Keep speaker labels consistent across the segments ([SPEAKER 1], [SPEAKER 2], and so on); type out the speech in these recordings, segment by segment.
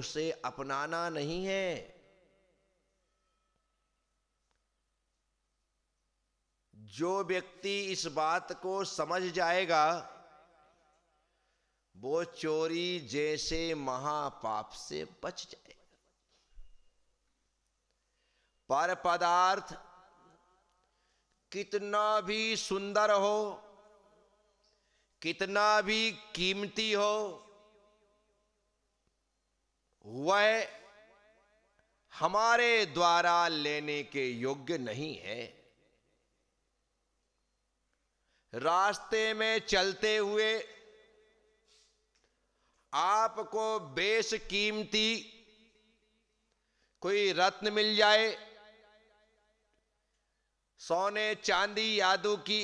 [SPEAKER 1] उसे अपनाना नहीं है। जो व्यक्ति इस बात को समझ जाएगा वो चोरी जैसे महापाप से बच जाएगा। पर पदार्थ कितना भी सुंदर हो, कितना भी कीमती हो, वह हमारे द्वारा लेने के योग्य नहीं है। रास्ते में चलते हुए आपको बेशकीमती कोई रत्न मिल जाए, सोने चांदी यादू की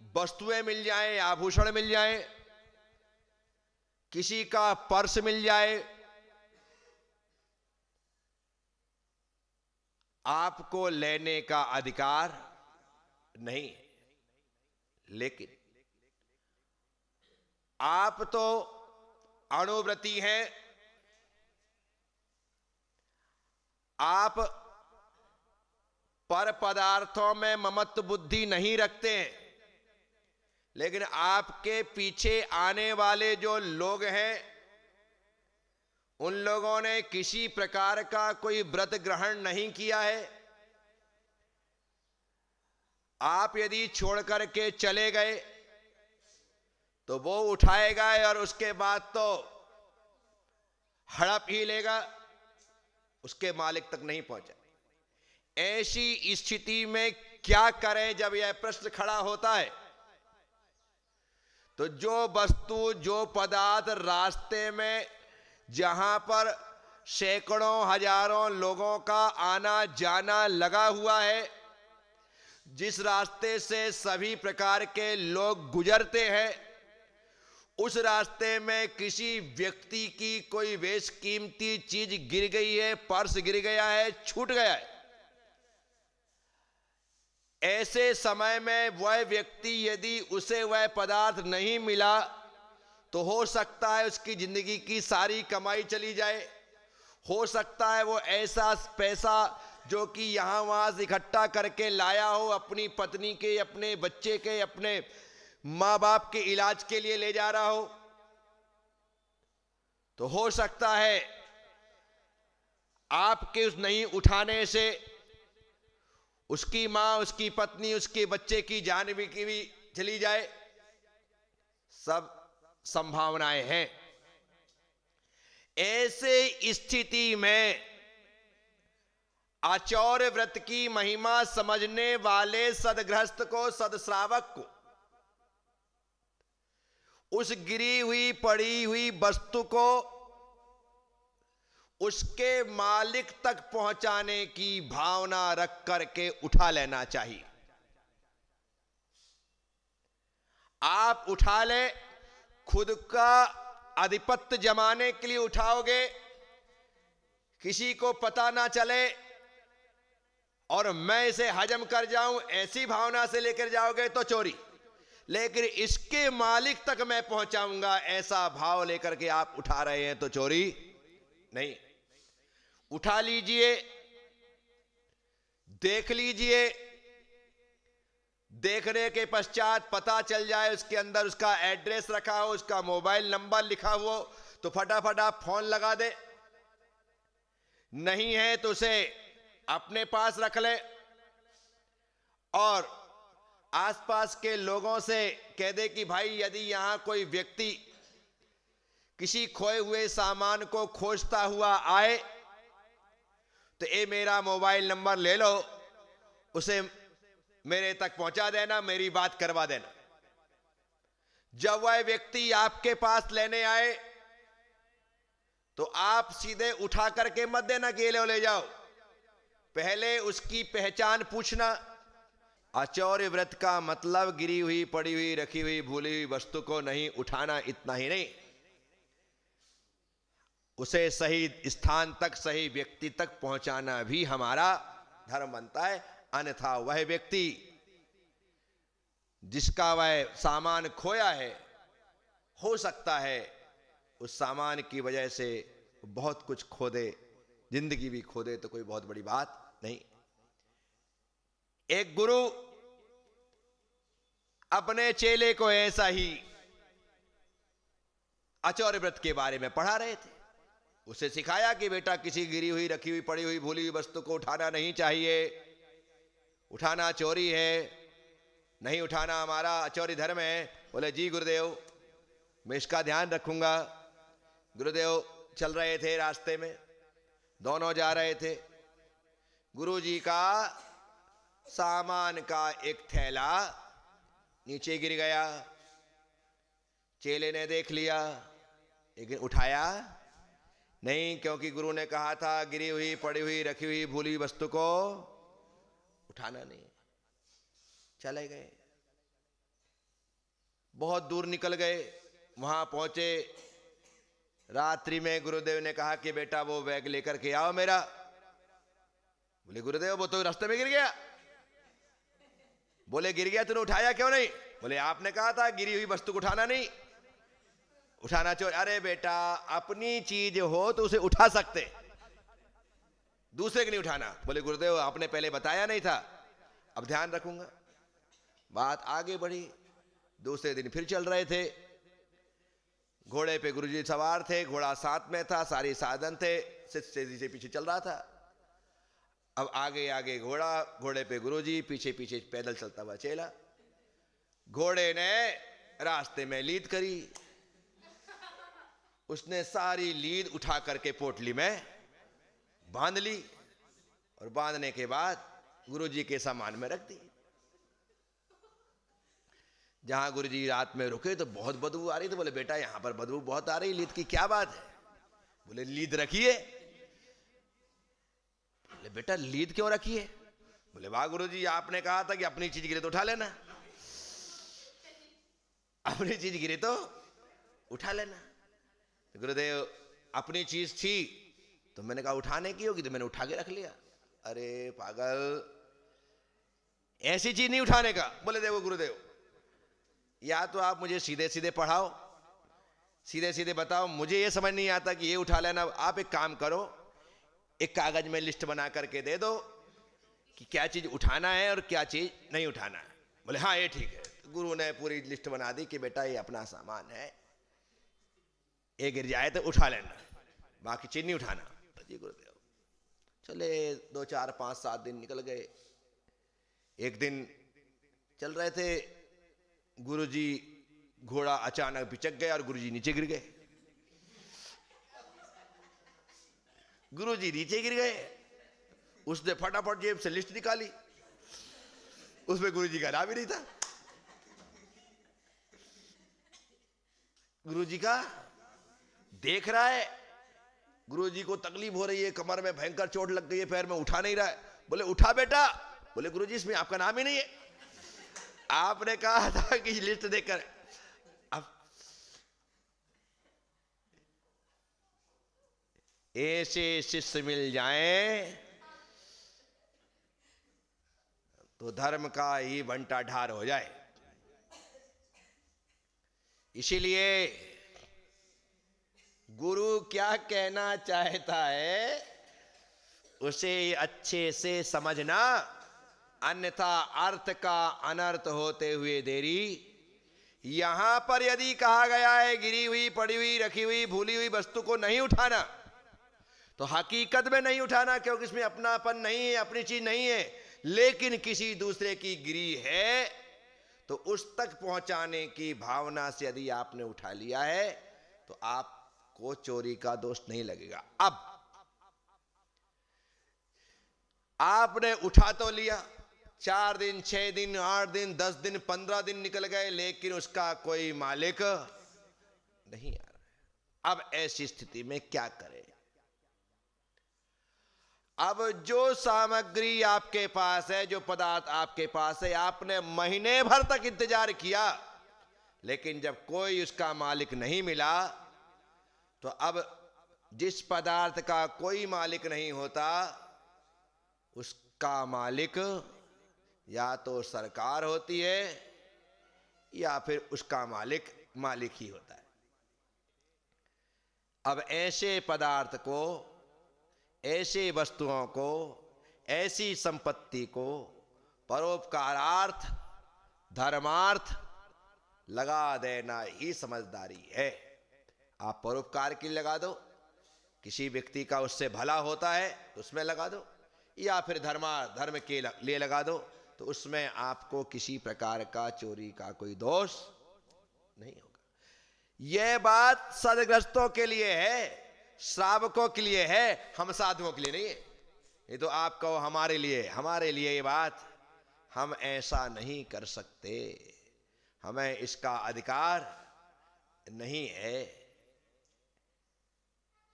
[SPEAKER 1] वस्तुएं मिल जाएं, आभूषण मिल जाएं, किसी का पर्स मिल जाए, आपको लेने का अधिकार नहीं है। लेकिन आप तो अणुव्रती हैं, आप पर पदार्थों में ममत्व बुद्धि नहीं रखते हैं, लेकिन आपके पीछे आने वाले जो लोग हैं उन लोगों ने किसी प्रकार का कोई व्रत ग्रहण नहीं किया है। आप यदि छोड़ करके चले गए तो वो उठाएगा और उसके बाद तो हड़प ही लेगा, उसके मालिक तक नहीं पहुंचा। ऐसी स्थिति में क्या करें जब यह प्रश्न खड़ा होता है? तो जो वस्तु, जो पदार्थ रास्ते में जहां पर सैकड़ों हजारों लोगों का आना जाना लगा हुआ है, जिस रास्ते से सभी प्रकार के लोग गुजरते हैं, उस रास्ते में किसी व्यक्ति की कोई बेशकीमती चीज गिर गई है, पर्स गिर गया है, छूट गया है, ऐसे समय में वह व्यक्ति यदि उसे वह पदार्थ नहीं मिला तो हो सकता है उसकी जिंदगी की सारी कमाई चली जाए। हो सकता है वो ऐसा पैसा जो कि यहां वहां से इकट्ठा करके लाया हो, अपनी पत्नी के, अपने बच्चे के, अपने मां बाप के इलाज के लिए ले जा रहा हो, तो हो सकता है आपके उस नहीं उठाने से उसकी मां, उसकी पत्नी, उसके बच्चे की जान भी चली जाए। सब संभावनाएं हैं। ऐसे स्थिति में आचौर्य व्रत की महिमा समझने वाले सदगृहस्थ को, सदश्रावक को, उस गिरी हुई पड़ी हुई वस्तु को उसके मालिक तक पहुंचाने की भावना रख करके उठा लेना चाहिए। आप उठा ले, खुद का आधिपत्य जमाने के लिए उठाओगे, किसी को पता ना चले और मैं इसे हजम कर जाऊं, ऐसी भावना से लेकर जाओगे तो चोरी। लेकिन इसके मालिक तक मैं पहुंचाऊंगा, ऐसा भाव लेकर के आप उठा रहे हैं तो चोरी नहीं। उठा लीजिए, देख लीजिए, देखने के पश्चात पता चल जाए उसके अंदर उसका एड्रेस रखा हो, उसका मोबाइल नंबर लिखा हुआ हो, तो फटाफट आप फोन लगा दे। नहीं है तो उसे अपने पास रख ले और आसपास के लोगों से कह दे कि भाई यदि यहां कोई व्यक्ति किसी खोए हुए सामान को खोजता हुआ आए तो ये मेरा मोबाइल नंबर ले लो, उसे मेरे तक पहुंचा देना, मेरी बात करवा देना। जब वह व्यक्ति आपके पास लेने आए तो आप सीधे उठा करके मत देना कि ले जाओ, पहले उसकी पहचान पूछना। आचौर्य व्रत का मतलब गिरी हुई, पड़ी हुई, रखी हुई, भूली हुई वस्तु को नहीं उठाना, इतना ही नहीं, उसे सही स्थान तक, सही व्यक्ति तक पहुंचाना भी हमारा धर्म बनता है। अन्यथा वह व्यक्ति जिसका वह सामान खोया है, हो सकता है उस सामान की वजह से बहुत कुछ खो दे, जिंदगी भी खो दे तो कोई बहुत बड़ी बात नहीं। एक गुरु अपने चेले को ऐसा ही आचौर्य व्रत के बारे में पढ़ा रहे थे। उसे सिखाया कि बेटा किसी गिरी हुई, रखी हुई, पड़ी हुई, भूली हुई वस्तु को उठाना नहीं चाहिए, उठाना चोरी है, नहीं उठाना हमारा आचौर्य धर्म है। बोले जी गुरुदेव, मैं इसका ध्यान रखूंगा। गुरुदेव चल रहे थे, रास्ते में दोनों जा रहे थे। गुरुजी का सामान का एक थैला नीचे गिर गया। चेले ने देख लिया लेकिन उठाया नहीं, क्योंकि गुरु ने कहा था गिरी हुई, पड़ी हुई, रखी हुई, भूली हुई वस्तु को उठाना नहीं। चले गए, बहुत दूर निकल गए, वहां पहुंचे। रात्रि में गुरुदेव ने कहा कि बेटा वो बैग लेकर के आओ मेरा। बोले गुरुदेव वो तो रास्ते में गिर गया। बोले गिर गया, तूने उठाया क्यों नहीं? बोले आपने कहा था गिरी हुई वस्तु को उठाना नहीं, उठाना चाहिए। अरे बेटा अपनी चीज हो तो उसे उठा सकते, दूसरे की नहीं उठाना। बोले गुरुदेव आपने पहले बताया नहीं था, अब ध्यान रखूंगा। बात आगे बढ़ी। दूसरे दिन फिर चल रहे थे, घोड़े पे गुरुजी सवार थे, घोड़ा साथ में था, सारे साधन थे, तेजी से पीछे चल रहा था। अब आगे आगे घोड़ा, घोड़े पे गुरुजी, पीछे पीछे पैदल चलता हुआ चेला। घोड़े ने रास्ते में लीद करी, उसने सारी लीद उठा करके पोटली में बांध ली और बांधने के बाद गुरुजी के सामान में रख दी। जहां गुरुजी रात में रुके तो बहुत बदबू आ रही थी। बोले बेटा यहां पर बदबू बहुत आ रही, लीद की क्या बात है? बोले लीद रखी है। बोले बेटा लीद क्यों रखी है? बोले वाह गुरुजी आपने कहा था कि अपनी चीज गिरे तो उठा लेना, अपनी चीज गिरे तो उठा लेना। गुरुदेव अपनी चीज थी तो मैंने कहा उठाने की होगी तो मैंने उठा के रख लिया। अरे पागल, ऐसी चीज नहीं उठाने का। बोले देखो गुरुदेव, या तो आप मुझे सीधे सीधे पढ़ाओ, सीधे सीधे बताओ, मुझे ये समझ नहीं आता कि ये उठा लेना। आप एक काम करो, एक कागज में लिस्ट बना करके दे दो कि क्या चीज उठाना है और क्या चीज नहीं उठाना है। बोले हाँ ये ठीक है। गुरु ने पूरी लिस्ट बना दी कि बेटा ये अपना सामान है, ये गिर जाए तो उठा लेना, बाकी चीज नहीं उठाना। जी गुरुदेव। चले 2 4 5 7 दिन निकल गए। एक दिन चल रहे थे, गुरुजी घोड़ा अचानक बिचक गया और गुरुजी नीचे गिर गए। गुरुजी नीचे गिर गए, उसने फटाफट जेब से लिस्ट निकाली, उसमें गुरुजी का नाम ही नहीं था। गुरुजी का देख रहा है, गुरुजी को तकलीफ हो रही है, कमर में भयंकर चोट लग गई है, पैर में उठा नहीं रहा है। बोले उठा बेटा। बोले गुरुजी इसमें आपका नाम ही नहीं है, आपने कहा था कि लिस्ट देखकर। अब ऐसे शिष्य मिल जाएं तो धर्म का ही बंटा ढार हो जाए। इसीलिए गुरु क्या कहना चाहता है उसे अच्छे से समझना, अन्यथा अर्थ का अनर्थ होते हुए देरी। यहां पर यदि कहा गया है गिरी हुई, पड़ी हुई, रखी हुई, भूली हुई वस्तु को नहीं उठाना, तो हकीकत में नहीं उठाना, क्योंकि इसमें अपनापन नहीं है, अपनी चीज नहीं है। लेकिन किसी दूसरे की गिरी है तो उस तक पहुंचाने की भावना से यदि आपने उठा लिया है तो आपको चोरी का दोष नहीं लगेगा। अब आपने उठा तो लिया, 4 दिन, 6 दिन, 8 दिन, 10 दिन, 15 दिन निकल गए, लेकिन उसका कोई मालिक नहीं आ रहा। अब ऐसी स्थिति में क्या करें? अब जो सामग्री आपके पास है, जो पदार्थ आपके पास है, आपने महीने भर तक इंतजार किया, लेकिन जब कोई उसका मालिक नहीं मिला, तो अब जिस पदार्थ का कोई मालिक नहीं होता, उसका मालिक या तो सरकार होती है या फिर उसका मालिक ही होता है। अब ऐसे पदार्थ को, ऐसे वस्तुओं को, ऐसी संपत्ति को परोपकारार्थ, धर्मार्थ लगा देना ही समझदारी है। आप परोपकार के लिए लगा दो, किसी व्यक्ति का उससे भला होता है तो उसमें लगा दो, या फिर धर्म के लिए लगा दो, तो उसमें आपको किसी प्रकार का चोरी का कोई दोष नहीं होगा। यह बात सदग्रस्तों के लिए है, श्रावकों के लिए है, हम साधुओं के लिए नहीं है। ये तो आप कहो हमारे लिए ये बात, हम ऐसा नहीं कर सकते, हमें इसका अधिकार नहीं है।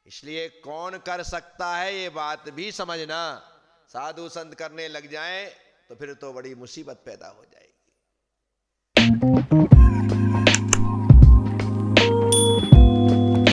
[SPEAKER 1] इसलिए कौन कर सकता है ये बात भी समझना। साधु संत करने लग जाएं तो फिर तो बड़ी मुसीबत पैदा हो जाएगी।